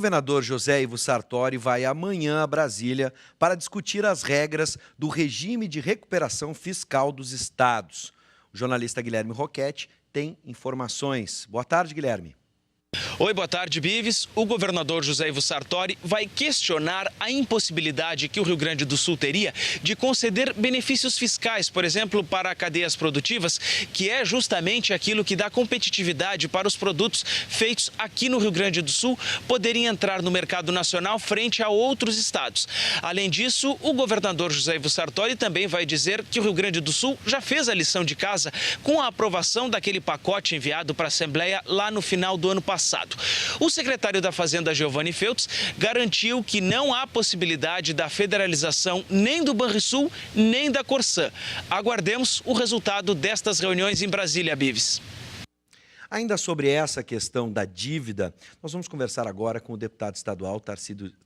governador José Ivo Sartori vai amanhã a Brasília para discutir as regras do regime de recuperação fiscal dos estados. O jornalista Guilherme Roquette tem informações. Boa tarde, Guilherme. Oi, boa tarde, Bives. O governador José Ivo Sartori vai questionar a impossibilidade que o Rio Grande do Sul teria de conceder benefícios fiscais, por exemplo, para cadeias produtivas, que é justamente aquilo que dá competitividade para os produtos feitos aqui no Rio Grande do Sul poderem entrar no mercado nacional frente a outros estados. Além disso, o governador José Ivo Sartori também vai dizer que o Rio Grande do Sul já fez a lição de casa com a aprovação daquele pacote enviado para a Assembleia lá no final do ano passado. O secretário da Fazenda, Geovani Feltz, garantiu que não há possibilidade da federalização nem do Banrisul, nem da Corsã. Aguardemos o resultado destas reuniões em Brasília, Bives. Ainda sobre essa questão da dívida, nós vamos conversar agora com o deputado estadual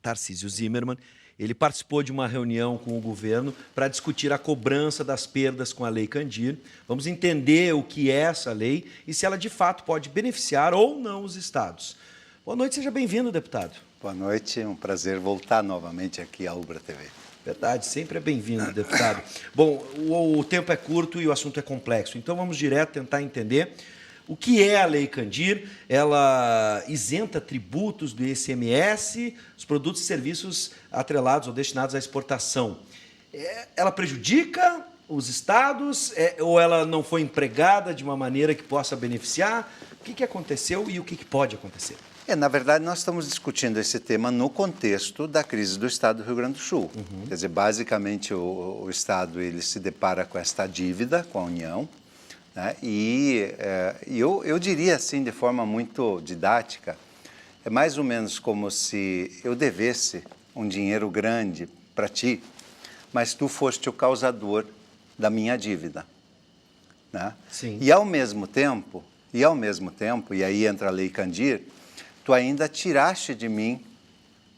Tarcísio Zimmermann. Ele participou de uma reunião com o governo para discutir a cobrança das perdas com a Lei Candir. Vamos entender o que é essa lei e se ela de fato pode beneficiar ou não os estados. Boa noite, seja bem-vindo, deputado. Boa noite, é um prazer voltar novamente aqui à Ubra TV. Verdade, sempre é bem-vindo, deputado. Bom, o tempo é curto e o assunto é complexo, então vamos direto tentar entender o que é a Lei Candir. Ela isenta tributos do ICMS, os produtos e serviços atrelados ou destinados à exportação. Ela prejudica os estados ou ela não foi empregada de uma maneira que possa beneficiar? O que aconteceu e o que pode acontecer? Na verdade, nós estamos discutindo esse tema no contexto da crise do Estado do Rio Grande do Sul. Quer dizer, basicamente, o Estado ele se depara com esta dívida com a União, né? E eu diria assim, de forma muito didática, é mais ou menos como se eu devesse um dinheiro grande para ti, mas tu foste o causador da minha dívida, né? Sim. E ao mesmo tempo, e aí entra a Lei Candir, tu ainda tiraste de mim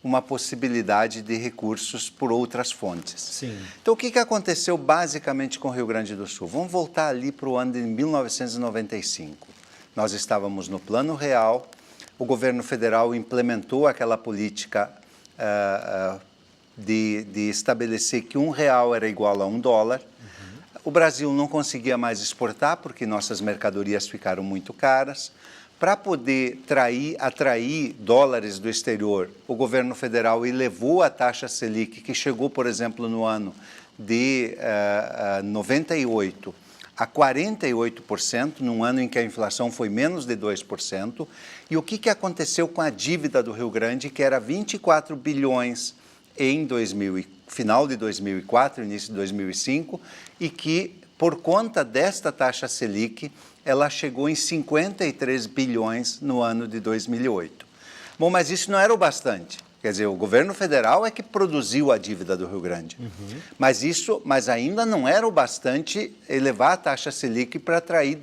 uma possibilidade de recursos por outras fontes. Sim. Então, o que aconteceu basicamente com o Rio Grande do Sul? Vamos voltar ali para o ano de 1995. Nós estávamos no Plano Real, o governo federal implementou aquela política de estabelecer que R$1 era igual a $1. O Brasil não conseguia mais exportar porque nossas mercadorias ficaram muito caras. Para poder atrair dólares do exterior, o governo federal elevou a taxa Selic, que chegou, por exemplo, no ano de 98 a 48%, num ano em que a inflação foi menos de 2%. E o que aconteceu com a dívida do Rio Grande, que era 24 bilhões em final de 2004, início de 2005, e que, por conta desta taxa Selic, ela chegou em 53 bilhões no ano de 2008. Bom, mas isso não era o bastante. Quer dizer, o governo federal é que produziu a dívida do Rio Grande. Mas ainda não era o bastante elevar a taxa Selic para atrair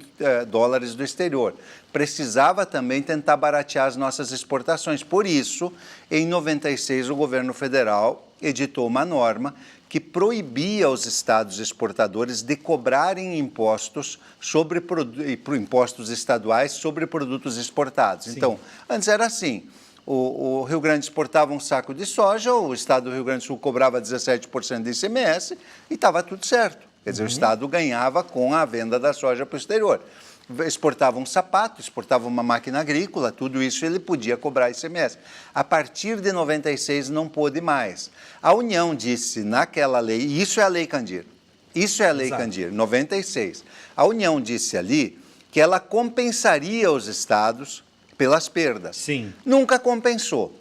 dólares do exterior. Precisava também tentar baratear as nossas exportações. Por isso, em 96, o governo federal editou uma norma que proibia os estados exportadores de cobrarem impostos impostos estaduais sobre produtos exportados. Sim. Então, antes era assim, o Rio Grande exportava um saco de soja, o estado do Rio Grande do Sul cobrava 17% de ICMS e estava tudo certo. Quer dizer, o estado ganhava com a venda da soja para o exterior. Exportava um sapato, exportava uma máquina agrícola, tudo isso ele podia cobrar ICMS. A partir de 96 não pôde mais. A União disse naquela lei, e isso é a Lei Candir, isso é a Lei Candir, 96. A União disse ali que ela compensaria os estados pelas perdas. Sim. Nunca compensou.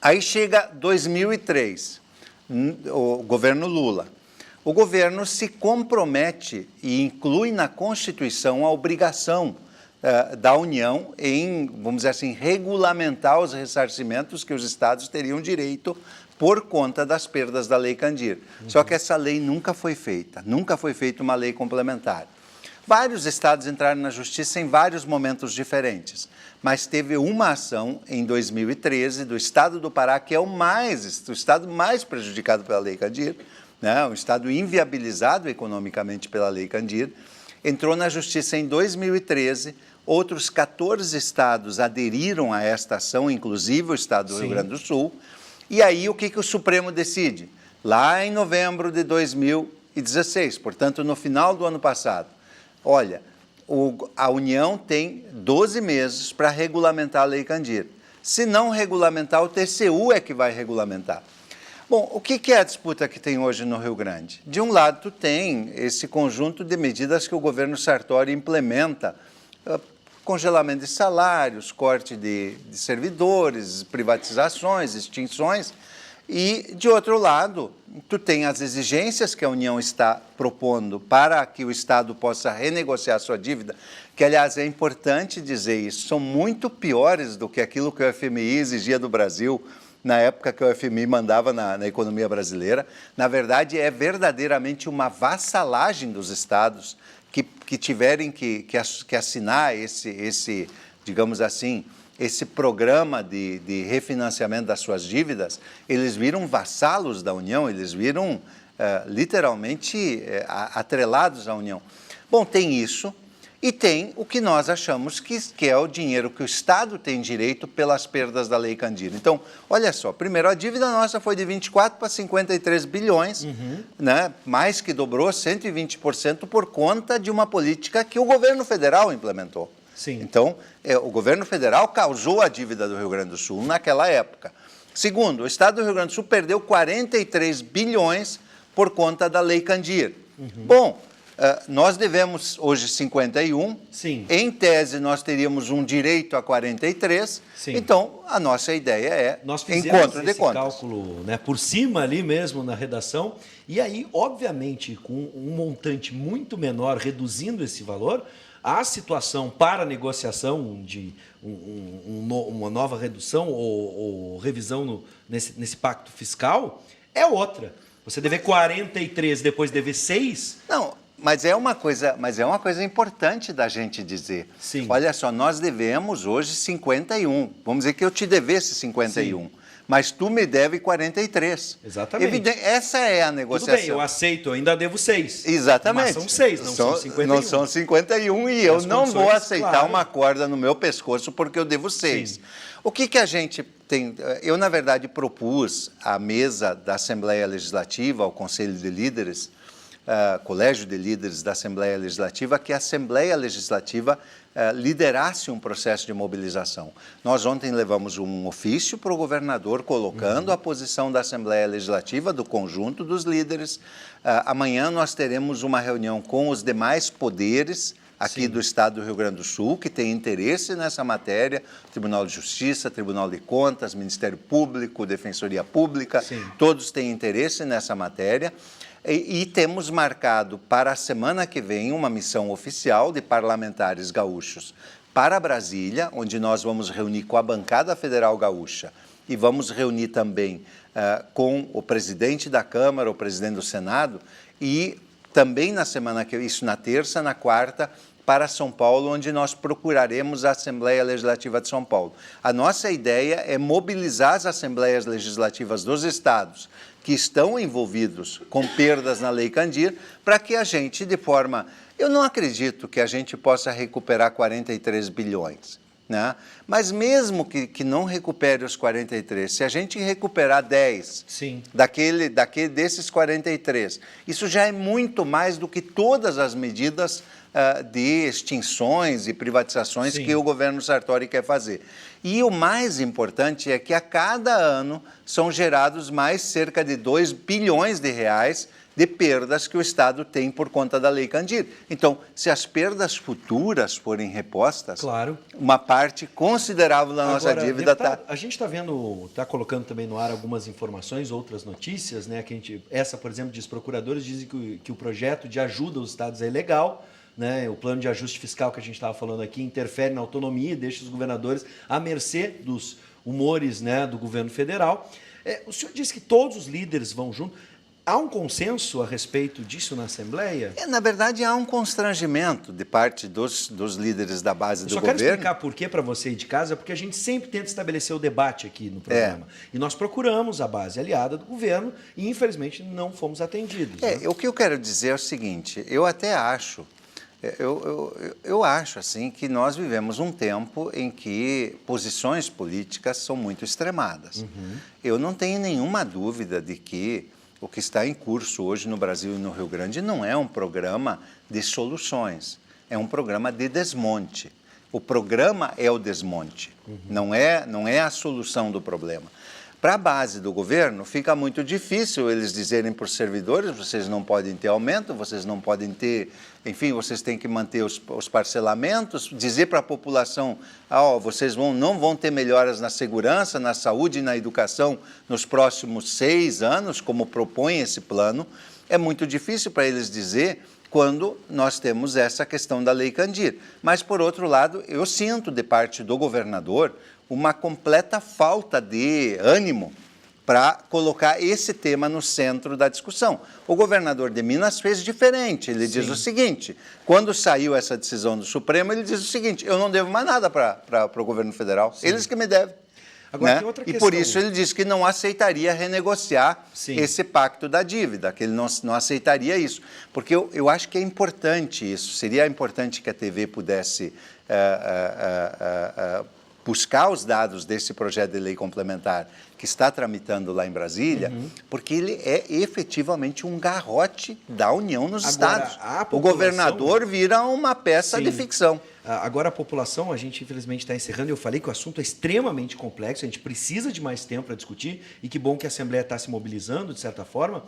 Aí chega 2003, o governo Lula. O governo se compromete e inclui na Constituição a obrigação da União em, vamos dizer assim, regulamentar os ressarcimentos que os estados teriam direito por conta das perdas da Lei Candir. Só que essa lei nunca foi feita uma lei complementar. Vários estados entraram na justiça em vários momentos diferentes, mas teve uma ação em 2013 do estado do Pará, que é o estado mais prejudicado pela Lei Candir, né, um estado inviabilizado economicamente pela Lei Candir, entrou na justiça em 2013, outros 14 estados aderiram a esta ação, inclusive o estado do Sim. Rio Grande do Sul. E aí o que o Supremo decide? Lá em novembro de 2016, portanto no final do ano passado, olha, a União tem 12 meses para regulamentar a Lei Candir. Se não regulamentar, o TCU é que vai regulamentar. Bom, o que é a disputa que tem hoje no Rio Grande? De um lado, tu tem esse conjunto de medidas que o governo Sartori implementa, congelamento de salários, corte de servidores, privatizações, extinções, e, de outro lado, tu tem as exigências que a União está propondo para que o Estado possa renegociar sua dívida, que, aliás, é importante dizer isso, são muito piores do que aquilo que o FMI exigia do Brasil na época que o FMI mandava na economia brasileira. Na verdade, é verdadeiramente uma vassalagem dos Estados que tiverem que assinar esse, digamos assim, esse programa de refinanciamento das suas dívidas. Eles viram vassalos da União, eles viram literalmente atrelados à União. Bom, tem isso e tem o que nós achamos que é o dinheiro que o Estado tem direito pelas perdas da Lei Candir. Então, olha só, primeiro, a dívida nossa foi de 24 para 53 bilhões, né? Mais que dobrou 120% por conta de uma política que o governo federal implementou. Sim. Então, o governo federal causou a dívida do Rio Grande do Sul naquela época. Segundo, o Estado do Rio Grande do Sul perdeu 43 bilhões por conta da Lei Candir. Bom, nós devemos hoje 51. Sim. Em tese, nós teríamos um direito a 43. Sim. Então, a nossa ideia é Nós fizemos encontro de esse contas. cálculo, né, por cima ali mesmo na redação, e aí, obviamente, com um montante muito menor, reduzindo esse valor, a situação para negociação de uma nova redução ou revisão nesse pacto fiscal é outra. Você dever 43 e depois dever 6... Não, mas é uma coisa importante da gente dizer. Sim. Olha só, nós devemos hoje 51. Vamos dizer que eu te devesse 51. Sim. Mas tu me deve 43. Exatamente. Essa é a negociação. Tudo bem, eu aceito, eu ainda devo 6. Exatamente. Mas são 6, não são 51. Não são 51 e eu não vou aceitar claro. uma corda no meu pescoço porque eu devo 6. Sim. O que a gente tem... Eu, na verdade, propus à mesa da Assembleia Legislativa, ao Conselho de Líderes, Colégio de Líderes da Assembleia Legislativa, que a Assembleia Legislativa liderasse um processo de mobilização. Nós ontem levamos um ofício para o governador colocando a posição da Assembleia Legislativa, do conjunto dos líderes. Amanhã nós teremos uma reunião com os demais poderes aqui do Estado do Rio Grande do Sul, que tem interesse nessa matéria, Tribunal de Justiça, Tribunal de Contas, Ministério Público, Defensoria Pública, Sim. Todos têm interesse nessa matéria. E temos marcado para a semana que vem uma missão oficial de parlamentares gaúchos para Brasília, onde nós vamos reunir com a bancada federal gaúcha e vamos reunir também com o presidente da Câmara, o presidente do Senado, e também na semana que vem, isso na terça, na quarta, para São Paulo, onde nós procuraremos a Assembleia Legislativa de São Paulo. A nossa ideia é mobilizar as Assembleias Legislativas dos estados que estão envolvidos com perdas na Lei Candir, para que a gente, de forma... Eu não acredito que a gente possa recuperar 43 bilhões, né? Mas mesmo que não recupere os 43, se a gente recuperar 10 Sim. desses 43, isso já é muito mais do que todas as medidas de extinções e privatizações Sim. que o governo Sartori quer fazer. E o mais importante é que a cada ano são gerados mais cerca de 2 bilhões de reais de perdas que o Estado tem por conta da Lei Candir. Então, se as perdas futuras forem repostas, claro, uma parte considerável da nossa Agora, dívida está... A gente está vendo, está colocando também no ar algumas informações, outras notícias, né? Que essa, por exemplo, diz, procuradores dizem que o projeto de ajuda aos estados é ilegal, né? O plano de ajuste fiscal que a gente estava falando aqui interfere na autonomia e deixa os governadores à mercê dos humores, né, do governo federal. O senhor disse que todos os líderes vão junto. Há um consenso a respeito disso na Assembleia? Na verdade, há um constrangimento de parte dos líderes da base do governo. Eu só quero explicar por que para você aí de casa, porque a gente sempre tenta estabelecer o debate aqui no programa. E nós procuramos a base aliada do governo e, infelizmente, não fomos atendidos. O que eu quero dizer é o seguinte, eu até acho Eu acho assim que nós vivemos um tempo em que posições políticas são muito extremadas. Eu não tenho nenhuma dúvida de que o que está em curso hoje no Brasil e no Rio Grande não é um programa de soluções, é um programa de desmonte. O programa é o desmonte, não é a solução do problema. Para a base do governo, fica muito difícil eles dizerem para os servidores: vocês não podem ter aumento, vocês não podem ter, enfim, vocês têm que manter os parcelamentos, dizer para a população: vocês não vão ter melhoras na segurança, na saúde e na educação nos próximos 6 anos, como propõe esse plano. É muito difícil para eles dizer quando nós temos essa questão da Lei Candir. Mas, por outro lado, eu sinto de parte do governador uma completa falta de ânimo para colocar esse tema no centro da discussão. O governador de Minas fez diferente. Ele diz o seguinte: quando saiu essa decisão do Supremo, ele diz o seguinte: eu não devo mais nada para o governo federal, eles que me devem. Agora, tem outra questão. E por isso ele disse que não aceitaria renegociar esse pacto da dívida, que ele não aceitaria isso. Porque eu acho que é importante isso. Seria importante que a TV pudesse buscar os dados desse projeto de lei complementar que está tramitando lá em Brasília, porque ele é efetivamente um garrote da União nos estados. O governador vira uma peça de ficção. Agora, a população, a gente infelizmente está encerrando, eu falei que o assunto é extremamente complexo, a gente precisa de mais tempo para discutir, e que bom que a Assembleia está se mobilizando, de certa forma.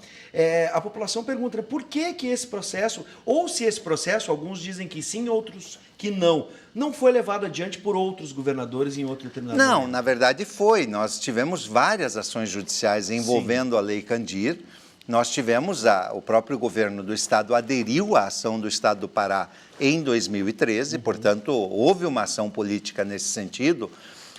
A população pergunta por que esse processo, ou se esse processo, alguns dizem que sim, outros que não foi levado adiante por outros governadores em outro determinado momento. Não, na verdade foi. Nós tivemos várias ações judiciais envolvendo a Lei Candir. Nós tivemos, o próprio governo do Estado aderiu à ação do Estado do Pará em 2013, portanto, houve uma ação política nesse sentido,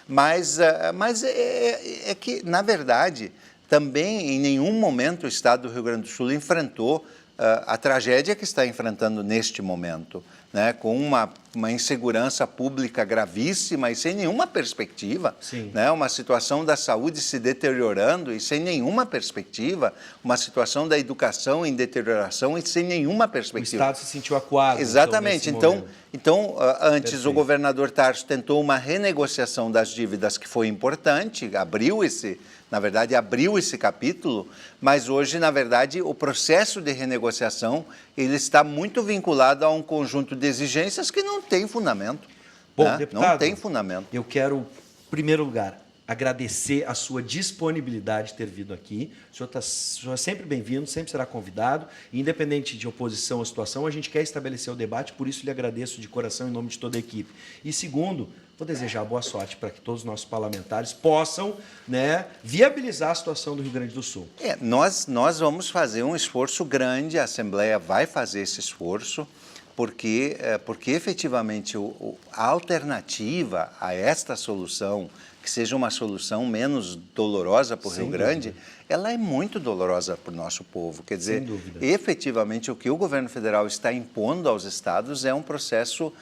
mas é que, na verdade, também em nenhum momento o Estado do Rio Grande do Sul enfrentou a tragédia que está enfrentando neste momento, né, com uma insegurança pública gravíssima e sem nenhuma perspectiva, né, uma situação da saúde se deteriorando e sem nenhuma perspectiva, uma situação da educação em deterioração e sem nenhuma perspectiva. O Estado se sentiu acuado. Exatamente. Então, antes o governador Tarso tentou uma renegociação das dívidas que foi importante, abriu esse capítulo, mas hoje, na verdade, o processo de renegociação ele está muito vinculado a um conjunto de exigências que não tem fundamento. Bom, né? deputado, não tem fundamento. Eu quero, em primeiro lugar, agradecer a sua disponibilidade de ter vindo aqui. O senhor é sempre bem-vindo, sempre será convidado. E, independente de oposição ou situação, a gente quer estabelecer o debate, por isso lhe agradeço de coração em nome de toda a equipe. E, segundo, vou desejar boa sorte para que todos os nossos parlamentares possam, né, viabilizar a situação do Rio Grande do Sul. Nós vamos fazer um esforço grande, a Assembleia vai fazer esse esforço, porque efetivamente a alternativa a esta solução, que seja uma solução menos dolorosa para o Rio Grande, ela é muito dolorosa para o nosso povo. Quer dizer, efetivamente o que o governo federal está impondo aos estados é um processo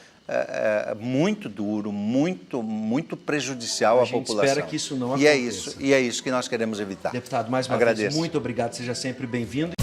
muito duro, muito prejudicial à população. A gente espera que isso não aconteça. E é isso que nós queremos evitar. Deputado, mais uma vez, muito obrigado, seja sempre bem-vindo.